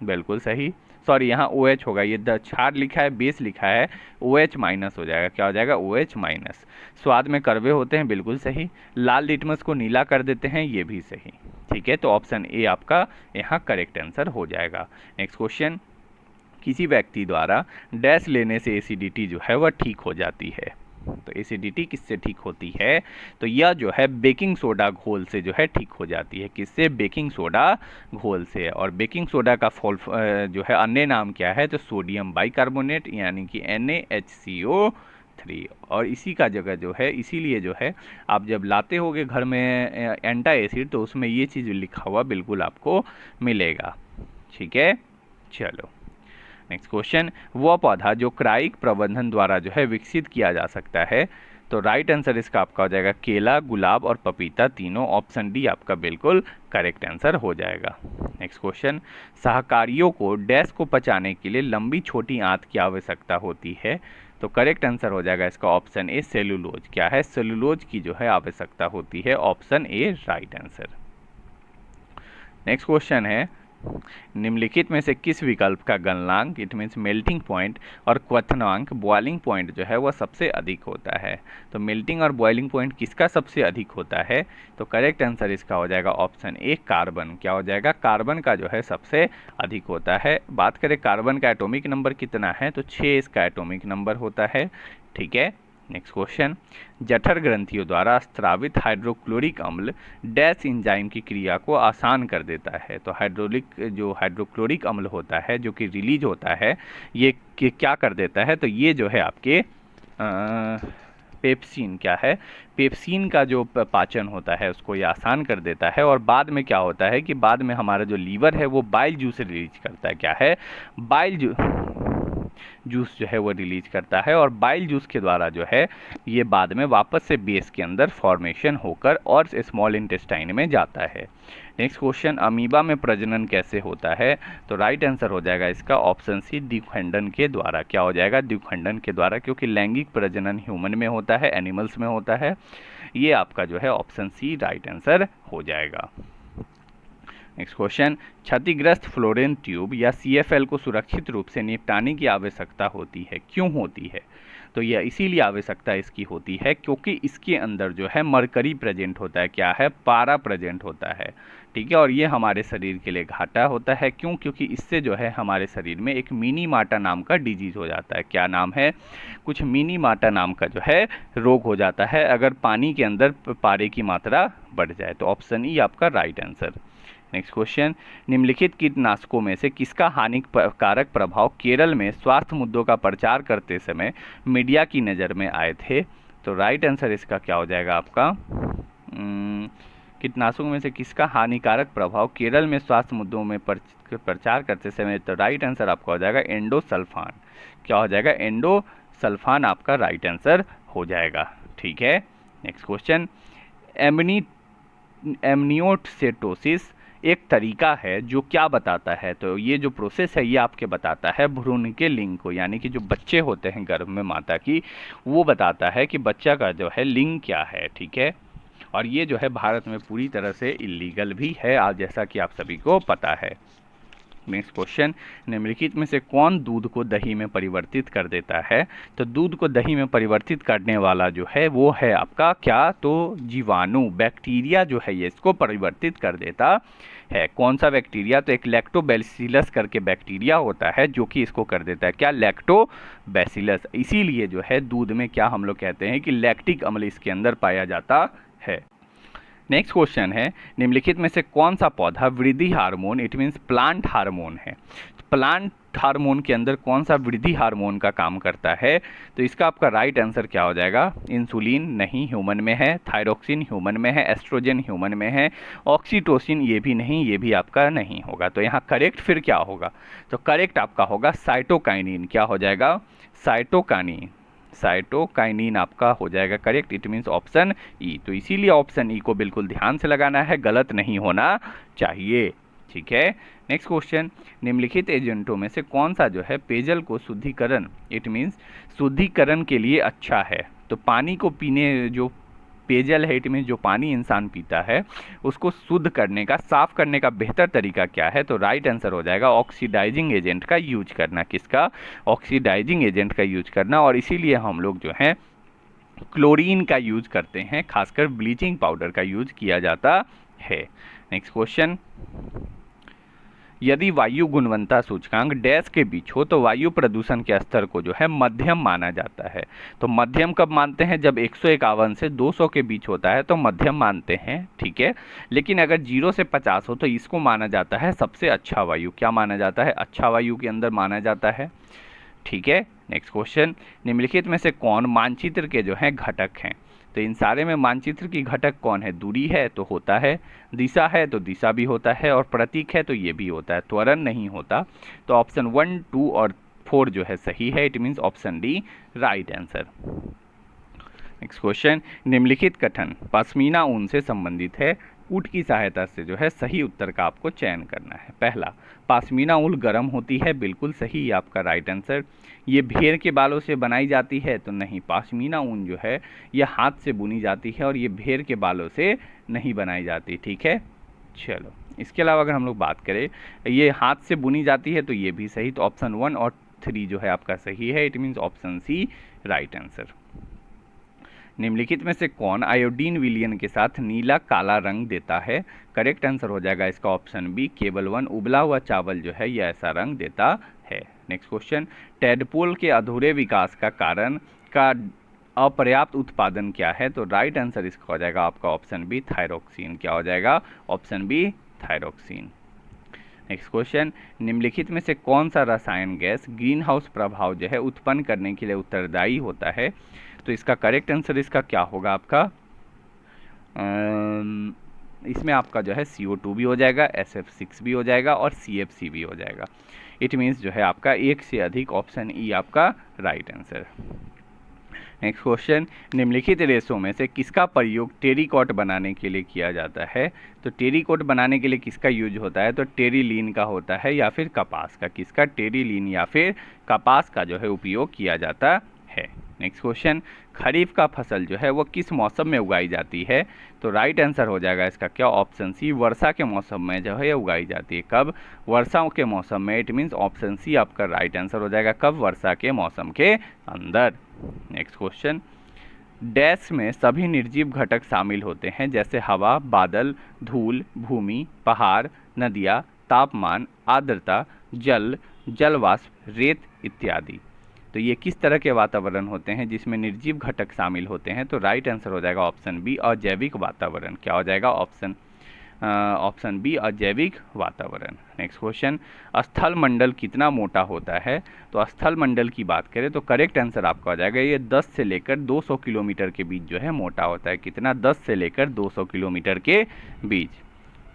Speaker 1: बिल्कुल सही। सॉरी, यहाँ OH होगा, ये क्षार लिखा है, बेस लिखा है, OH- हो जाएगा। क्या हो जाएगा? OH-। स्वाद में कड़वे होते हैं, बिल्कुल सही। लाल लिटमस को नीला कर देते हैं, ये भी सही। ठीक है, तो ऑप्शन ए आपका यहाँ करेक्ट आंसर हो जाएगा। नेक्स्ट क्वेश्चन, किसी व्यक्ति द्वारा डैश लेने से एसिडिटी जो है वह ठीक हो जाती है, तो एसिडिटी किससे ठीक होती है, तो यह जो है बेकिंग सोडा घोल से जो है ठीक हो जाती है। किससे? बेकिंग सोडा घोल से। और बेकिंग सोडा का जो है अन्य नाम क्या है, तो सोडियम बाइकार्बोनेट, यानी कि NaHCO3। और इसी का जगह जो है, इसीलिए जो है आप जब लाते होगे घर में एंटा एसिड, तो उसमें ये चीज़ लिखा हुआ बिल्कुल आपको मिलेगा। ठीक है, चलो नेक्स्ट क्वेश्चन, वह पौधा जो क्राइक प्रबंधन द्वारा जो है विकसित किया जा सकता है, तो राइट आंसर इसका आपका हो जाएगा केला, गुलाब और पपीता, तीनों। ऑप्शन डी आपका बिल्कुल करेक्ट आंसर हो जाएगा। नेक्स्ट क्वेश्चन, सहकारियों को डैश को पचाने के लिए लंबी छोटी आंत की आवश्यकता होती है, तो करेक्ट आंसर हो जाएगा इसका ऑप्शन ए, सेलुलोज। क्या है? सेलुलोज की जो है आवश्यकता होती है। Option A right answer. Next question है, निम्नलिखित में से किस विकल्प का गलनांक, इट मीन्स मेल्टिंग पॉइंट, और क्वथनांक, बॉइलिंग पॉइंट जो है वह सबसे अधिक होता है, तो मेल्टिंग और बॉइलिंग पॉइंट किसका सबसे अधिक होता है, तो करेक्ट आंसर इसका हो जाएगा ऑप्शन ए, कार्बन। क्या हो जाएगा? कार्बन का जो है सबसे अधिक होता है। बात करें कार्बन का एटॉमिक नंबर कितना है, तो 6 इसका एटॉमिक नंबर होता है। ठीक है, नेक्स्ट क्वेश्चन, जठर ग्रंथियों द्वारा स्त्रावित हाइड्रोक्लोरिक अम्ल डैश एंजाइम की क्रिया को आसान कर देता है, तो हाइड्रोक्लोरिक अम्ल होता है जो कि रिलीज होता है, ये क्या कर देता है, तो ये जो है आपके पेप्सिन, क्या है? पेप्सिन का जो पाचन होता है उसको ये आसान कर देता है। और बाद में क्या होता है कि बाद में हमारा जो लीवर है वो बाइल जूस रिलीज करता है। क्या है? बाइल जूस जो है वो रिलीज करता है, और बाइल जूस के द्वारा जो है ये बाद में वापस से बेस के अंदर फॉर्मेशन होकर और स्मॉल इंटेस्टाइन में जाता है। नेक्स्ट क्वेश्चन, अमीबा में प्रजनन कैसे होता है, तो राइट आंसर हो जाएगा इसका ऑप्शन सी, द्विखंडन के द्वारा। क्या हो जाएगा? द्विखंडन के द्वारा, क्योंकि लैंगिक प्रजनन ह्यूमन में होता है, एनिमल्स में होता है। ये आपका जो है ऑप्शन सी राइट आंसर हो जाएगा। नेक्स्ट क्वेश्चन, क्षतिग्रस्त फ्लोरेन ट्यूब या CFL को सुरक्षित रूप से निपटाने की आवश्यकता होती है, क्यों होती है, तो यह इसीलिए आवश्यकता इसकी होती है क्योंकि इसके अंदर जो है मरकरी प्रेजेंट होता है। क्या है? पारा प्रेजेंट होता है। ठीक है, और ये हमारे शरीर के लिए घाटा होता है। क्यों? क्योंकि इससे जो है हमारे शरीर में एक मिनी माटा नाम का डिजीज हो जाता है। क्या नाम है? कुछ मिनी माटा नाम का जो है रोग हो जाता है अगर पानी के अंदर पारे की मात्रा बढ़ जाए, तो ऑप्शन ई आपका राइट आंसर। नेक्स्ट क्वेश्चन, निम्नलिखित कीटनाशकों में से किसका हानिकारक प्रभाव केरल में स्वास्थ्य मुद्दों का प्रचार करते समय मीडिया की नज़र में आए थे? तो राइट आंसर इसका क्या हो जाएगा आपका? कीटनाशकों में से किसका हानिकारक प्रभाव केरल में स्वास्थ्य मुद्दों में प्रचार करते समय, तो राइट आंसर आपका हो जाएगा एंडोसल्फान। क्या हो जाएगा? एंडोसल्फान आपका राइट आंसर हो जाएगा। ठीक है, नेक्स्ट क्वेश्चन, एमनियोसेटोसिस एक तरीका है जो क्या बताता है? तो ये जो प्रोसेस है ये आपके बताता है भ्रूण के लिंग को, यानी कि जो बच्चे होते हैं गर्भ में माता की, वो बताता है कि बच्चा का जो है लिंग क्या है। ठीक है, और ये जो है भारत में पूरी तरह से इलीगल भी है, आज जैसा कि आप सभी को पता है। नेक्स्ट क्वेश्चन, निम्नलिखित में से कौन दूध को दही में परिवर्तित कर देता है? तो दूध को दही में परिवर्तित करने वाला जो है वो है आपका क्या? तो जीवाणु, बैक्टीरिया जो है ये इसको परिवर्तित कर देता है। कौन सा बैक्टीरिया? तो एक लैक्टोबैसिलस करके बैक्टीरिया होता है जो कि इसको कर देता है। क्या? लैक्टोबैसिलस। इसीलिए जो है दूध में क्या हम लोग कहते हैं कि लैक्टिक अम्ल इसके अंदर पाया जाता है। नेक्स्ट क्वेश्चन है, निम्नलिखित में से कौन सा पौधा वृद्धि hormone, it means plant hormone है? प्लांट हार्मोन के अंदर कौन सा वृद्धि हार्मोन का काम करता है? तो इसका आपका राइट आंसर क्या हो जाएगा? इंसुलिन नहीं, ह्यूमन में है। थायरोक्सिन ह्यूमन में है। एस्ट्रोजन ह्यूमन में है। ऑक्सीटोसिन ये भी नहीं, ये भी आपका नहीं होगा। तो यहाँ करेक्ट फिर क्या होगा? तो करेक्ट आपका होगा साइटोकाइनिन। क्या हो जाएगा? साइटोकाइनिन। साइटोकाइनिन आपका हो जाएगा correct, it means option E. तो इसीलिए ऑप्शन ई को बिल्कुल ध्यान से लगाना है, गलत नहीं होना चाहिए। ठीक है, नेक्स्ट क्वेश्चन, निम्नलिखित एजेंटों में से कौन सा जो है पेयजल को शुद्धिकरण, इट मीन्स शुद्धिकरण के लिए अच्छा है? तो पानी को पीने, जो पेयजल है इट मीन्स जो पानी इंसान पीता है उसको शुद्ध करने का, साफ करने का बेहतर तरीका क्या है? तो राइट आंसर हो जाएगा ऑक्सीडाइजिंग एजेंट का यूज करना। किसका? ऑक्सीडाइजिंग एजेंट का यूज करना। और इसीलिए हम लोग जो है क्लोरीन का यूज करते हैं, खासकर ब्लीचिंग पाउडर का यूज किया जाता है। नेक्स्ट क्वेश्चन, यदि वायु गुणवत्ता सूचकांक डैश के बीच हो तो वायु प्रदूषण के स्तर को जो है मध्यम माना जाता है। तो मध्यम कब मानते हैं? जब 151 से 200 के बीच होता है तो मध्यम मानते हैं। ठीक है, लेकिन अगर 0 से 50 हो तो इसको माना जाता है सबसे अच्छा वायु। क्या माना जाता है? अच्छा वायु के अंदर माना जाता है। ठीक है, नेक्स्ट क्वेश्चन, निम्नलिखित में से कौन मानचित्र के जो है घटक हैं? तो इन सारे में मानचित्र की घटक कौन है? दूरी है तो होता है, दिशा है तो दिशा भी होता है, और प्रतीक है तो ये भी होता है, त्वरण नहीं होता। तो ऑप्शन 1, 2 और 4 जो है सही है, it means option D right answer. Next question, निम्नलिखित कथन पश्मीना ऊन से संबंधित है, ऊँट की सहायता से जो है सही उत्तर का आपको चयन करना है। पहला, पश्मीना ऊन गर्म होती है, बिल्कुल सही आपका राइट आंसर। ये भेड़ के बालों से बनाई जाती है, तो नहीं, पश्मीना ऊन जो है ये हाथ से बुनी जाती है और ये भेड़ के बालों से नहीं बनाई जाती। ठीक है, चलो इसके अलावा अगर हम लोग बात करें ये हाथ से बुनी जाती है तो ये भी सही। तो ऑप्शन 1 और 3 जो है आपका सही है, it means option C right answer. निम्नलिखित में से कौन आयोडीन विलयन के साथ नीला काला रंग देता है? करेक्ट आंसर हो जाएगा इसका ऑप्शन बी, केबल 1। उबला हुआ चावल जो है ये ऐसा रंग देता है। नेक्स्ट क्वेश्चन, टैडपोल के अधूरे विकास का कारण का अपर्याप्त उत्पादन क्या है? तो राइट आंसर इसका हो जाएगा आपका ऑप्शन बी, थायरोक्सिन। क्या हो जाएगा? Option B, thyroxine. Next question, निम्नलिखित में से कौन सा रसायन गैस ग्रीन हाउस प्रभाव जो है उत्पन्न करने के लिए उत्तरदायी होता है? तो इसका करेक्ट आंसर इसका क्या होगा आपका? इसमें आपका जो है CO2 भी हो जाएगा, SF6 भी हो जाएगा और CFC भी हो जाएगा। इट मीन्स जो है आपका एक से अधिक, ऑप्शन ई आपका राइट आंसर। नेक्स्ट क्वेश्चन, निम्नलिखित रेशों में से किसका प्रयोग टेरीकॉट बनाने के लिए किया जाता है? तो टेरीकॉट बनाने के लिए किसका यूज होता है? तो टेरिलीन का होता है या फिर कपास का। किसका? टेरिलीन या फिर कपास का जो है उपयोग किया जाता है। नेक्स्ट क्वेश्चन, खरीफ का फसल जो है वो किस मौसम में उगाई जाती है? तो राइट आंसर हो जाएगा इसका क्या? ऑप्शन सी, वर्षा के मौसम में जो है उगाई जाती है। कब? वर्षा के मौसम में, इट मीन्स ऑप्शन सी आपका राइट आंसर हो जाएगा। कब? वर्षा के मौसम के अंदर। नेक्स्ट क्वेश्चन, डैश में सभी निर्जीव घटक शामिल होते हैं जैसे हवा, बादल, धूल, भूमि, पहाड़, नदियाँ, तापमान, आर्द्रता, जल, जलवाष्प, रेत इत्यादि। तो ये किस तरह के वातावरण होते हैं जिसमें निर्जीव घटक शामिल होते हैं? तो राइट आंसर हो जाएगा ऑप्शन बी, अजैविक वातावरण। क्या हो जाएगा? ऑप्शन ऑप्शन बी अजैविक वातावरण। नेक्स्ट क्वेश्चन, स्थल मंडल कितना मोटा होता है? तो स्थल मंडल की बात करें तो करेक्ट आंसर आपका हो जाएगा ये 10 से लेकर 200 किलोमीटर के बीच जो है मोटा होता है। कितना? 10 से लेकर 200 किलोमीटर के बीच।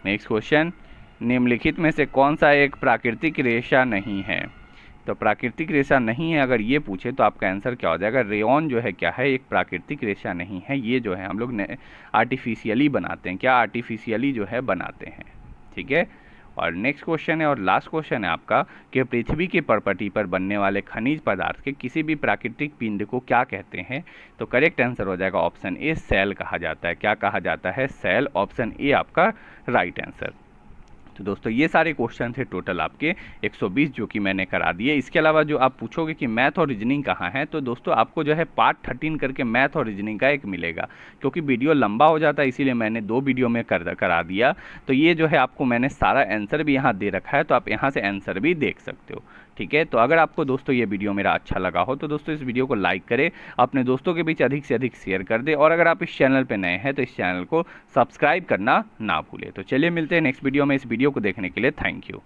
Speaker 1: नेक्स्ट क्वेश्चन, निम्नलिखित में से कौन सा एक प्राकृतिक रेशा नहीं है? तो प्राकृतिक रेशा नहीं है अगर ये पूछे तो आपका आंसर क्या हो जाएगा? रेयॉन जो है क्या है? एक प्राकृतिक रेशा नहीं है। ये जो है हम लोग आर्टिफिशियली बनाते हैं। क्या? आर्टिफिशियली जो है बनाते हैं। ठीक है। और नेक्स्ट क्वेश्चन है और लास्ट क्वेश्चन है आपका कि पृथ्वी की परपटी पर बनने वाले खनिज पदार्थ के किसी भी प्राकृतिक पिंड को क्या कहते हैं? तो करेक्ट आंसर हो जाएगा ऑप्शन ए, सेल कहा जाता है। क्या कहा जाता है? सेल। ऑप्शन ए आपका राइट आंसर। तो दोस्तों ये सारे क्वेश्चन थे टोटल आपके 120 जो कि मैंने करा दिए। इसके अलावा जो आप पूछोगे कि मैथ और रीजनिंग कहाँ है, तो दोस्तों आपको जो है पार्ट 13 करके मैथ और रीजनिंग का एक मिलेगा। क्योंकि वीडियो लंबा हो जाता है इसीलिए मैंने 2 वीडियो में करा दिया। तो ये जो है आपको मैंने सारा आंसर भी यहाँ दे रखा है, तो आप यहाँ से आंसर भी देख सकते हो। ठीक है। तो अगर आपको दोस्तों ये वीडियो मेरा अच्छा लगा हो तो दोस्तों इस वीडियो को लाइक करें, अपने दोस्तों के बीच अधिक से अधिक शेयर कर दें, और अगर आप इस चैनल पे नए हैं तो इस चैनल को सब्सक्राइब करना ना भूलें। तो चलिए मिलते हैं नेक्स्ट वीडियो में। इस वीडियो को देखने के लिए थैंक यू।